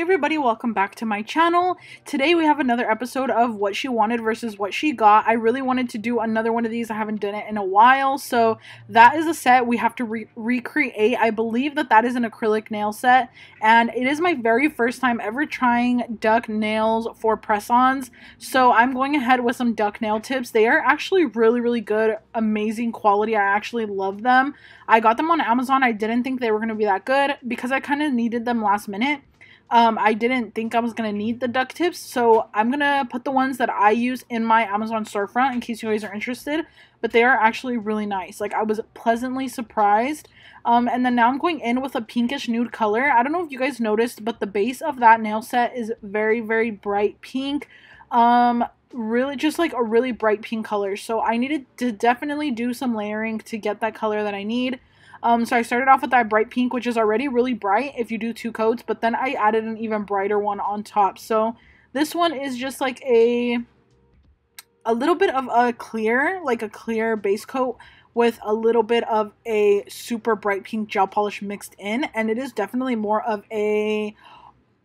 everybody, welcome back to my channel. Today we have another episode of what she wanted versus what she got. I really wanted to do another one of these. I haven't done it in a while, so that is a set we have to recreate. I believe that is an acrylic nail set, and it is my very first time ever trying duck nails for press-ons, so I'm going ahead with some duck nail tips. They are actually really good, amazing quality. I actually love them. I got them on Amazon. I didn't think they were going to be that good because I kind of needed them last minute. I didn't think I was going to need the duck tips, so I'm going to put the ones that I use in my Amazon storefront in case you guys are interested, but they are actually really nice. Like, I was pleasantly surprised. And then now I'm going in with a pinkish nude color. I don't know if you guys noticed, but the base of that nail set is very bright pink. Really just like a really bright pink color, so I needed to definitely do some layering to get that color that I need. So I started off with that bright pink, which is already really bright if you do 2 coats, but then I added an even brighter one on top. So this one is just like a little bit of a clear, like a clear base coat with a little bit of a super bright pink gel polish mixed in, and it is definitely more of a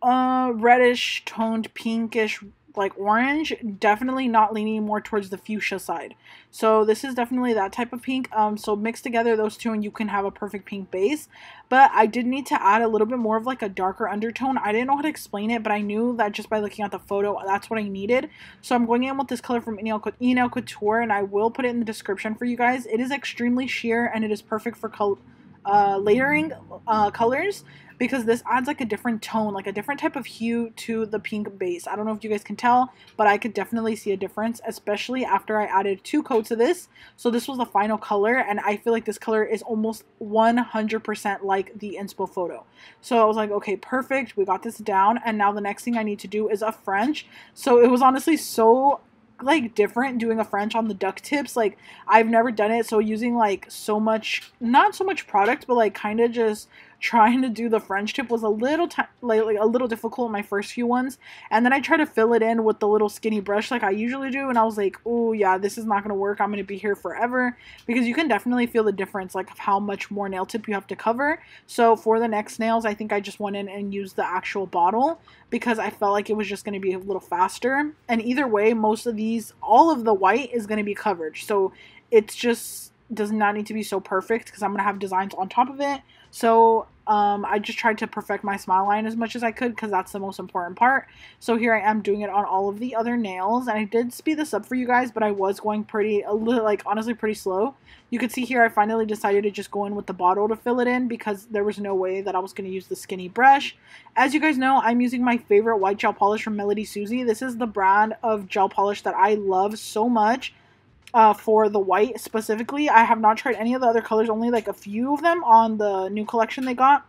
reddish toned pinkish like orange, definitely not leaning more towards the fuchsia side. So this is definitely that type of pink. So mix together those two and you can have a perfect pink base. But I did need to add a little bit more of like a darker undertone. I didn't know how to explain it, but I knew that just by looking at the photo, that's what I needed. So I'm going in with this color from Enailcouture, and I will put it in the description for you guys. It is extremely sheer and it is perfect for layering colors, because this adds like a different tone, like a different type of hue to the pink base. I don't know if you guys can tell, but I could definitely see a difference, especially after I added 2 coats of this. So this was the final color, and I feel like this color is almost 100% like the inspo photo. So I was like, okay, perfect, we got this down, and now the next thing I need to do is a French. So it was honestly so like different doing a French on the duck tips. Like, I've never done it, so using like so much, not so much product, but like kind of just trying to do the French tip was a little like a little difficult in my first few ones. And then I tried to fill it in with the little skinny brush like I usually do, and I was like, oh yeah, this is not gonna work. I'm gonna be here forever, because you can definitely feel the difference, like of how much more nail tip you have to cover. So for the next nails, I think I just went in and used the actual bottle because I felt like it was just going to be a little faster. And either way, most of these, all of the white is going to be covered, so it's just does not need to be so perfect because I'm going to have designs on top of it. So I just tried to perfect my smile line as much as I could because that's the most important part. So here I am doing it on all of the other nails, and I did speed this up for you guys, but I was going a little, like honestly pretty slow. You could see here I finally decided to just go in with the bottle to fill it in because there was no way that I was going to use the skinny brush. As you guys know, I'm using my favorite white gel polish from Melody Susie. This is the brand of gel polish that I love so much. For the white specifically, I have not tried any of the other colors, only like a few of them on the new collection they got,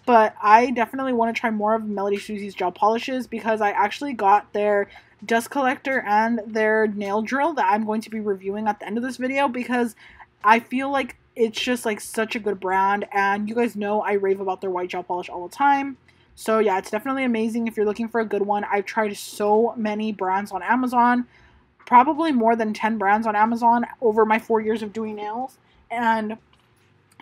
but I definitely want to try more of Melody Susie's gel polishes because I actually got their dust collector and their nail drill that I'm going to be reviewing at the end of this video, because I feel like it's just like such a good brand, and you guys know I rave about their white gel polish all the time. So yeah, it's definitely amazing if you're looking for a good one. I've tried so many brands on Amazon, probably more than 10 brands on Amazon over my 4 years of doing nails, and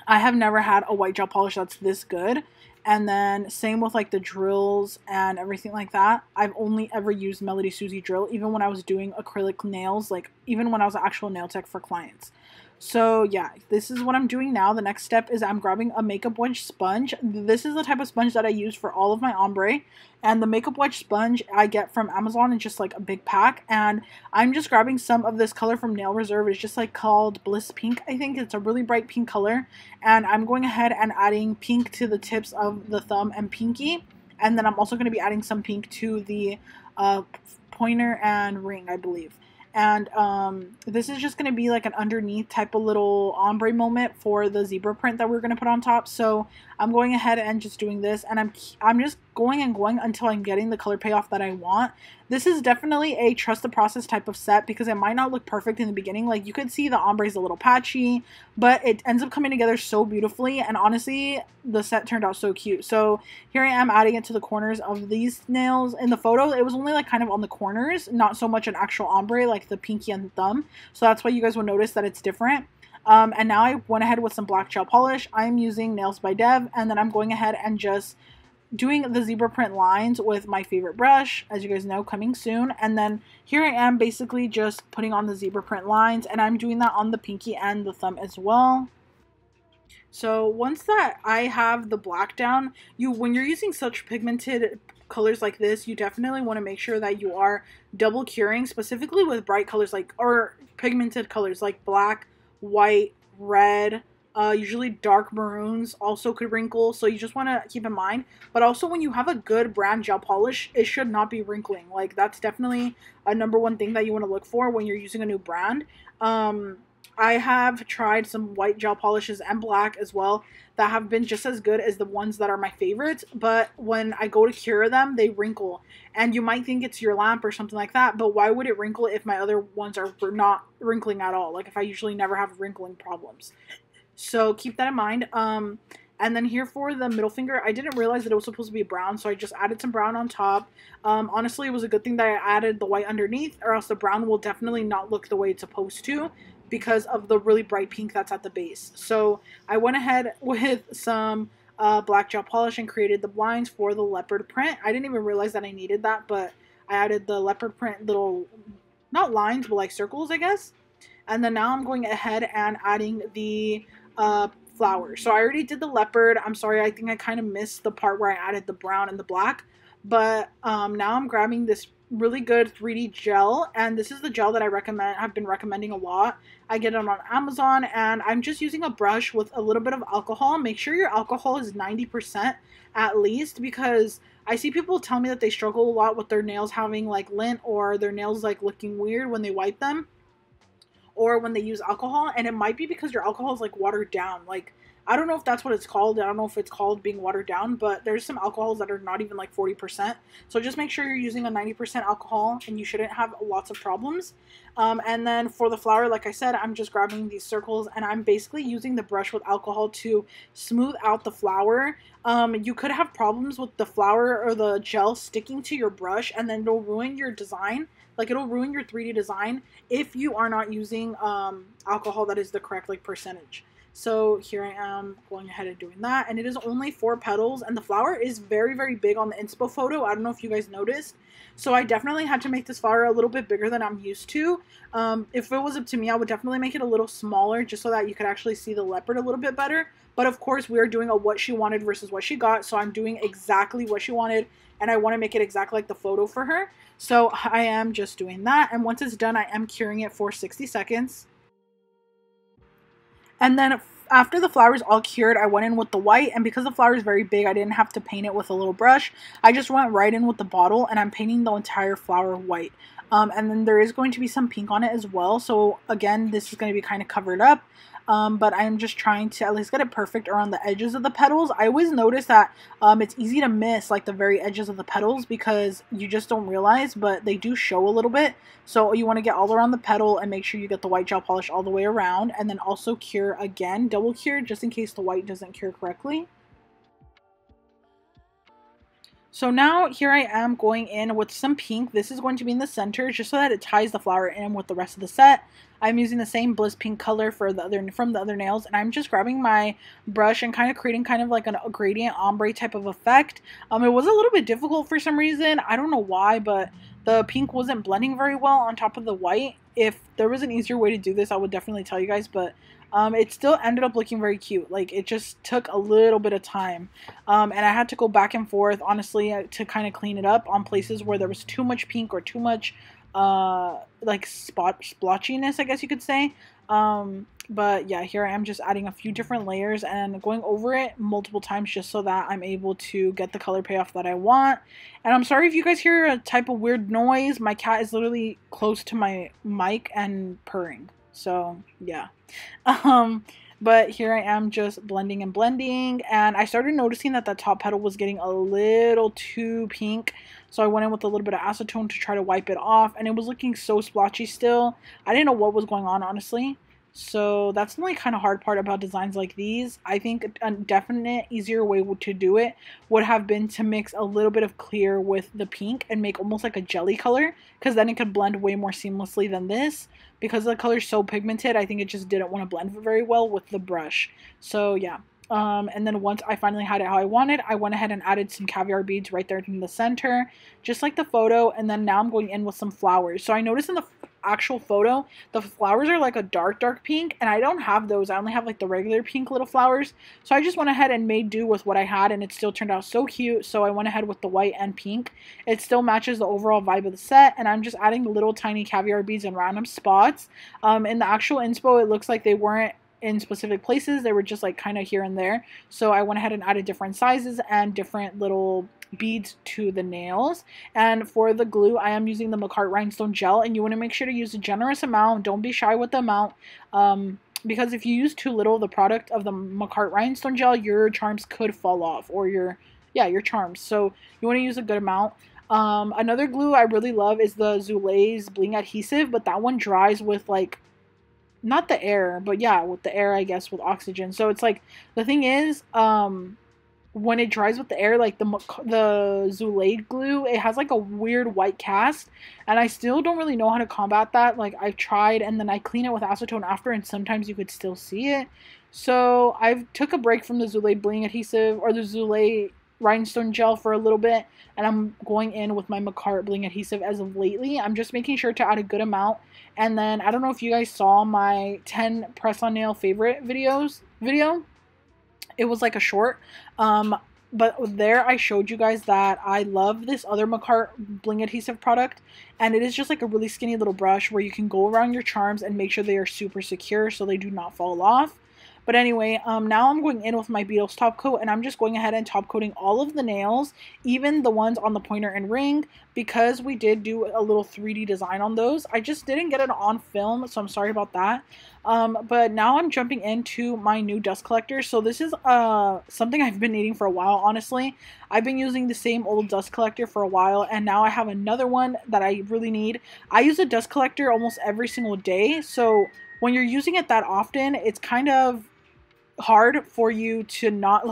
I have never had a white gel polish that's this good. And then same with like the drills and everything like that. I've only ever used Melody Susie drill, even when I was doing acrylic nails, like even when I was an actual nail tech for clients. So yeah, this is what I'm doing now. The next step is I'm grabbing a makeup wedge sponge. This is the type of sponge that I use for all of my ombre, and the makeup wedge sponge I get from Amazon in just like a big pack, and I'm just grabbing some of this color from Nail Reserve. It's just like called Bliss Pink, I think. It's a really bright pink color, and I'm going ahead and adding pink to the tips of the thumb and pinky, and then I'm also going to be adding some pink to the pointer and ring, I believe. And this is just going to be like an underneath type of little ombre moment for the zebra print that we're going to put on top. So I'm going ahead and just doing this, and I'm just going until I'm getting the color payoff that I want. This is definitely a trust the process type of set because it might not look perfect in the beginning. Like, you could see the ombre is a little patchy, but it ends up coming together so beautifully, and honestly the set turned out so cute. So here I am adding it to the corners of these nails. In the photo it was only like kind of on the corners, not so much an actual ombre like the pinky and thumb, so that's why you guys will notice that it's different. And now I went ahead with some black gel polish. I'm using Nailzbydev, and then I'm going ahead and just doing the zebra print lines with my favorite brush, as you guys know, coming soon. And then here I am basically just putting on the zebra print lines, and I'm doing that on the pinky and the thumb as well. So once that I have the black down, when you're using such pigmented colors like this, you definitely want to make sure that you are double curing, specifically with bright colors or pigmented colors like black, white, red. Usually dark maroons also could wrinkle, so you just want to keep in mind. But also, when you have a good brand gel polish, it should not be wrinkling. Like, that's definitely a #1 thing that you want to look for when you're using a new brand. I have tried some white gel polishes and black as well that have been just as good as the ones that are my favorites, but when I go to cure them, they wrinkle. And you might think it's your lamp or something like that, but why would it wrinkle if my other ones are not wrinkling at all? Like, if I usually never have wrinkling problems. So keep that in mind. And then here for the middle finger, I didn't realize that it was supposed to be brown, so I just added some brown on top. Honestly, it was a good thing that I added the white underneath, or else the brown will definitely not look the way it's supposed to because of the really bright pink that's at the base. So I went ahead with some black gel polish and created the blinds for the leopard print. I didn't even realize that I needed that, but I added the leopard print little, not lines, but like circles, I guess. And then now I'm going ahead and adding the flower. So I already did the leopard. I'm sorry, I think I kind of missed the part where I added the brown and the black. But now I'm grabbing this really good 3D gel, and this is the gel that I've been recommending a lot. I get it on Amazon, and I'm just using a brush with a little bit of alcohol. Make sure your alcohol is 90% at least, because I see people tell me that they struggle a lot with their nails having like lint, or their nails like looking weird when they wipe them, or when they use alcohol, and it might be because your alcohol is like watered down. Like, I don't know if that's what it's called. I don't know if it's called being watered down, but there's some alcohols that are not even like 40%. So just make sure you're using a 90% alcohol, and you shouldn't have lots of problems. And then for the flower, like I said, I'm just grabbing these circles, and I'm basically using the brush with alcohol to smooth out the flower. You could have problems with the flower or the gel sticking to your brush, and then it'll ruin your design. Like, it'll ruin your 3D design if you are not using alcohol that is the correct like percentage. So here I am going ahead and doing that, and it is only 4 petals, and the flower is very, very big on the inspo photo. I don't know if you guys noticed. So I definitely had to make this flower a little bit bigger than I'm used to. If it was up to me, I would definitely make it a little smaller just so that you could actually see the leopard a little bit better. But of course, we are doing a what she wanted versus what she got, so I'm doing exactly what she wanted, and I want to make it exactly like the photo for her. So I am just doing that, and once it's done, I am curing it for 60 seconds. And then after the flower is all cured, I went in with the white, and because the flower is very big, I didn't have to paint it with a little brush. I just went right in with the bottle, and I'm painting the entire flower white. And then there is going to be some pink on it as well, so again, this is going to be kind of covered up. But I'm just trying to at least get it perfect around the edges of the petals. I always notice that it's easy to miss like the very edges of the petals because you just don't realize, but they do show a little bit. So you want to get all around the petal and make sure you get the white gel polish all the way around, and then also cure again, double cure, just in case the white doesn't cure correctly. So now here I am going in with some pink. This is going to be in the center just so that it ties the flower in with the rest of the set. I'm using the same Bliss pink color for from the other nails, and I'm just grabbing my brush and kind of creating kind of like a gradient ombre type of effect. It was a little bit difficult for some reason. I don't know why, but the pink wasn't blending very well on top of the white. If there was an easier way to do this, I would definitely tell you guys, but it still ended up looking very cute. Like, it just took a little bit of time, and I had to go back and forth, honestly, to kind of clean it up on places where there was too much pink or too much like splotchiness, I guess you could say. But yeah, here I am just adding a few different layers and going over it multiple times just so that I'm able to get the color payoff that I want. And I'm sorry if you guys hear a type of weird noise. My cat is literally close to my mic and purring. So yeah. But here I am just blending and blending, and I started noticing that the top petal was getting a little too pink, so I went in with a little bit of acetone to try to wipe it off, and it was looking so splotchy still. I didn't know what was going on, honestly. So that's the only kind of hard part about designs like these. I think a definite easier way to do it would have been to mix a little bit of clear with the pink and make almost like a jelly color, because then it could blend way more seamlessly than this. Because the color is so pigmented, I think it just didn't want to blend very well with the brush. So yeah. And then once I finally had it how I wanted, I went ahead and added some caviar beads right there in the center, just like the photo. And then now I'm going in with some flowers. So I noticed in the actual photo, the flowers are like a dark pink, and I don't have those. I only have like the regular pink little flowers. So I just went ahead and made do with what I had, and it still turned out so cute. So I went ahead with the white and pink. It still matches the overall vibe of the set, and I'm just adding little tiny caviar beads in random spots. In the actual inspo, it looks like they weren't in specific places, they were just like kind of here and there. So I went ahead and added different sizes and different little beads to the nails. And for the glue, I am using the Moxluck rhinestone gel, and you want to make sure to use a generous amount. Don't be shy with the amount, because if you use too little of the product of the Moxluck rhinestone gel, your charms could fall off, or your charms. So you want to use a good amount. Another glue I really love is the Nailsslayedbyval's bling adhesive, but that one dries with like, not the air, but yeah, with the air, I guess, with oxygen. So it's like, the thing is, when it dries with the air, like the Nailsslayed glue, it has like a weird white cast, and I still don't really know how to combat that. Like, I've tried, and then I clean it with acetone after, and sometimes you could still see it. So I took a break from the Nailsslayed bling adhesive, or the Nailsslayed rhinestone gel, for a little bit, and I'm going in with my Moxluck bling adhesive as of lately. I'm just making sure to add a good amount. And then I don't know if you guys saw my 10 press on nail favorite video. It was like a short, but there I showed you guys that I love this other Moxluck bling adhesive product, and it is just like a really skinny little brush where you can go around your charms and make sure they are super secure so they do not fall off. But anyway, now I'm going in with my Beetles top coat, and I'm just going ahead and top coating all of the nails, even the ones on the pointer and ring, because we did do a little 3D design on those. I just didn't get it on film, so I'm sorry about that. But now I'm jumping into my new dust collector. So this is something I've been needing for a while, honestly. I've been using the same old dust collector for a while, and now I have another one that I really need. I use a dust collector almost every single day, so when you're using it that often, it's kind of hard for you to not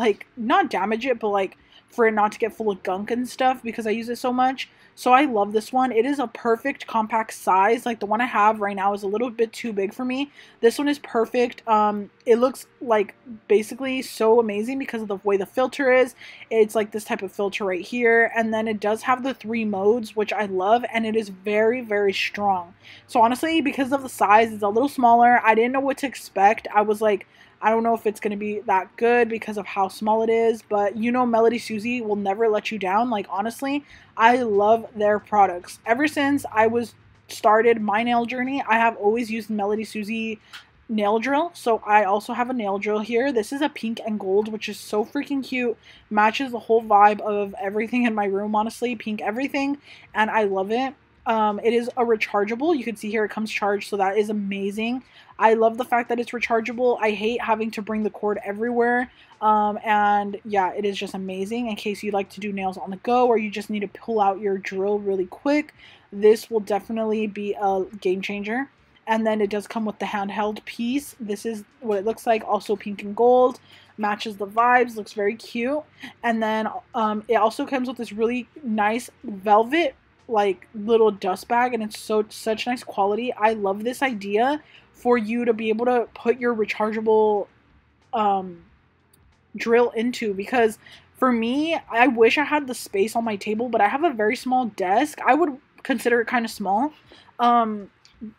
damage it, but like for it not to get full of gunk and stuff, because I use it so much. So I love this one. It is a perfect compact size. Like the one I have right now is a little bit too big for me. This one is perfect. It looks like basically so amazing because of the way the filter is. It's like this type of filter right here, and then it does have the 3 modes, which I love, and it is very strong. So honestly, because of the size, it's a little smaller. I didn't know what to expect. I was like, I don't know if it's going to be that good because of how small it is, but you know, Melody Susie will never let you down. Like, honestly, I love their products. Ever since I was started my nail journey, I have always used Melody Susie nail drill. So I also have a nail drill here. This is a pink and gold, which is so freaking cute. Matches the whole vibe of everything in my room, honestly. Pink everything, and I love it. It is a rechargeable. You can see here it comes charged, so that is amazing. I love the fact that it's rechargeable. I hate having to bring the cord everywhere. And yeah, it is just amazing in case you like to do nails on the go, or you just need to pull out your drill really quick. This will definitely be a game changer. And then it does come with the handheld piece. This is what it looks like, also pink and gold. Matches the vibes, looks very cute. And then it also comes with this really nice velvet like little dust bag, and it's such nice quality. I love this idea for you to be able to put your rechargeable drill into, because for me, I wish I had the space on my table, but I have a very small desk. I would consider it kind of small,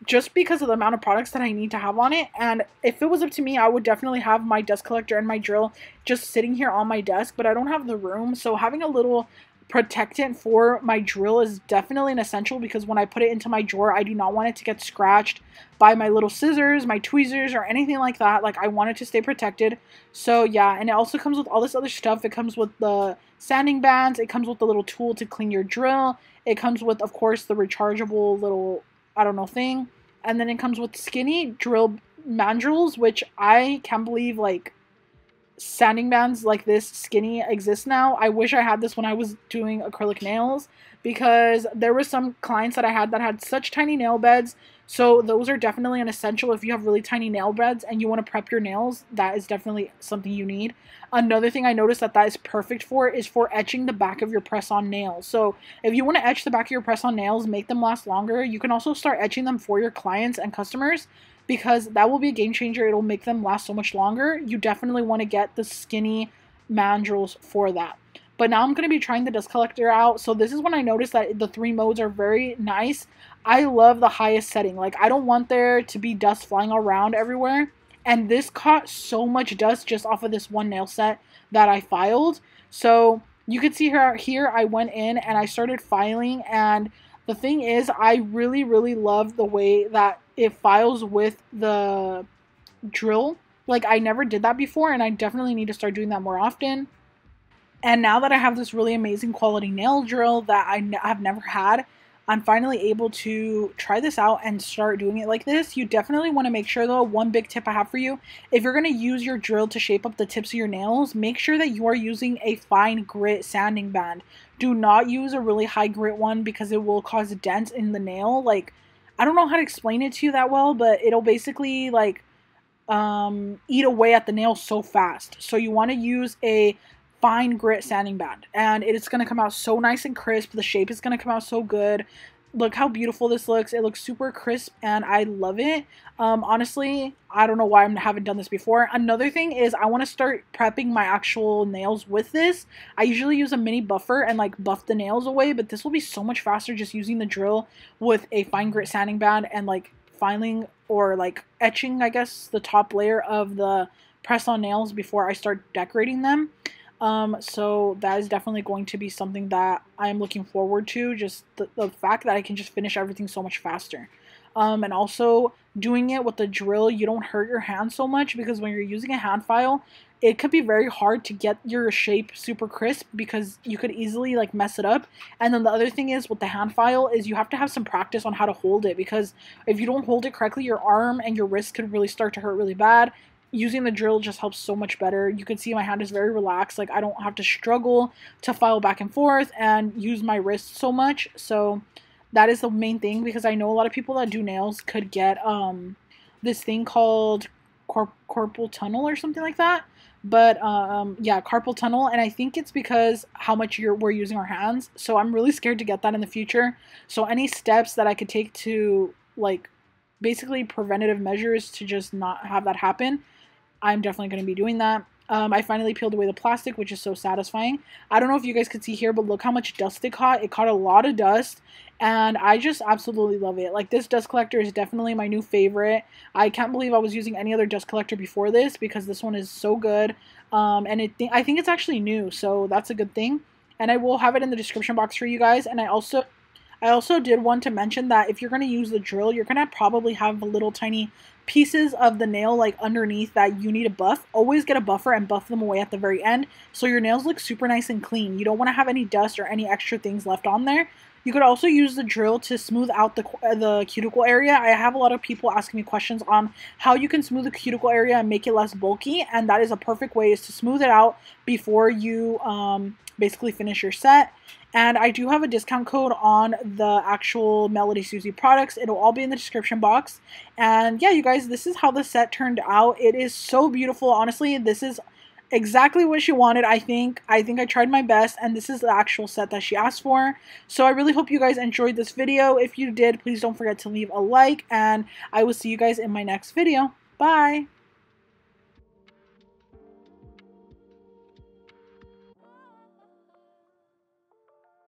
just because of the amount of products that I need to have on it. And if it was up to me, I would definitely have my dust collector and my drill just sitting here on my desk, but I don't have the room. So having a little protectant for my drill is definitely an essential, because when I put it into my drawer, I do not want it to get scratched by my little scissors, my tweezers, or anything like that. Like, I want it to stay protected. So yeah, and it also comes with all this other stuff. It comes with the sanding bands. It comes with the little tool to clean your drill. It comes with, of course, the rechargeable little, I don't know, thing. And then it comes with skinny drill mandrels, which I can't believe, like, sanding bands like this skinny exist now. I wish I had this when I was doing acrylic nails, because there were some clients that I had that had such tiny nail beds. So those are definitely an essential. If you have really tiny nail beds and you want to prep your nails, that is definitely something you need. Another thing I noticed that is perfect for is for etching the back of your press-on nails. So if you want to etch the back of your press-on nails, make them last longer, you can also start etching them for your clients and customers. because that will be a game changer. It'll make them last so much longer. You definitely want to get the skinny mandrels for that. But now I'm going to be trying the dust collector out. So this is when I noticed that the 3 modes are very nice. I love the highest setting. Like, I don't want there to be dust flying around everywhere. And this caught so much dust just off of this one nail set that I filed. So you can see here I went in and I started filing, and the thing is, I really, really love the way that it files with the drill. Like, I never did that before, and I definitely need to start doing that more often. And now that I have this really amazing quality nail drill that I've never had, I'm finally able to try this out and start doing it like this. You definitely want to make sure, though, one big tip I have for you, if you're going to use your drill to shape up the tips of your nails, make sure that you are using a fine grit sanding band. Do not use a really high grit one because it will cause dents in the nail. Like, I don't know how to explain it to you that well, but it'll basically like eat away at the nail so fast. So you want to use a fine grit sanding band, and it's going to come out so nice and crisp. The shape is going to come out so good. Look how beautiful this looks. It looks super crisp and I love it. Honestly, I don't know why I haven't done this before. Another thing is I want to start prepping my actual nails with this. I usually use a mini buffer and like buff the nails away, but this will be so much faster just using the drill with a fine grit sanding band and like filing or like etching, I guess, the top layer of the press on nails before I start decorating them. So that is definitely going to be something that I'm looking forward to, just the fact that I can just finish everything so much faster. And also doing it with the drill, you don't hurt your hand so much, because when you're using a hand file, it could be very hard to get your shape super crisp because you could easily like mess it up. And then the other thing is with the hand file is you have to have some practice on how to hold it, because if you don't hold it correctly, your arm and your wrist could really start to hurt really bad. Using the drill just helps so much better. You can see my hand is very relaxed. Like, I don't have to struggle to file back and forth and use my wrist so much. So that is the main thing, because I know a lot of people that do nails could get this thing called carpal tunnel or something like that. But yeah, carpal tunnel, and I think it's because how much we're using our hands. So I'm really scared to get that in the future. So any steps that I could take to like basically preventative measures to just not have that happen, I'm definitely going to be doing that. I finally peeled away the plastic, which is so satisfying. I don't know if you guys could see here, but look how much dust it caught. It caught a lot of dust, and I just absolutely love it. Like, this dust collector is definitely my new favorite. I can't believe I was using any other dust collector before this, because this one is so good. And I think it's actually new, so that's a good thing. And I will have it in the description box for you guys. And I also did want to mention that if you're going to use the drill, you're going to probably have little tiny pieces of the nail like underneath that you need to buff. Always get a buffer and buff them away at the very end so your nails look super nice and clean. You don't want to have any dust or any extra things left on there. You could also use the drill to smooth out the cuticle area. I have a lot of people asking me questions on how you can smooth the cuticle area and make it less bulky, and that is a perfect way, is to smooth it out before you basically finish your set. And I do have a discount code on the actual Melody Susie products. It'll all be in the description box. And yeah, you guys, this is how the set turned out. It is so beautiful. Honestly, this is exactly what she wanted. I think I tried my best, and this is the actual set that she asked for. So I really hope you guys enjoyed this video. If you did, please don't forget to leave a like, and I will see you guys in my next video. Bye!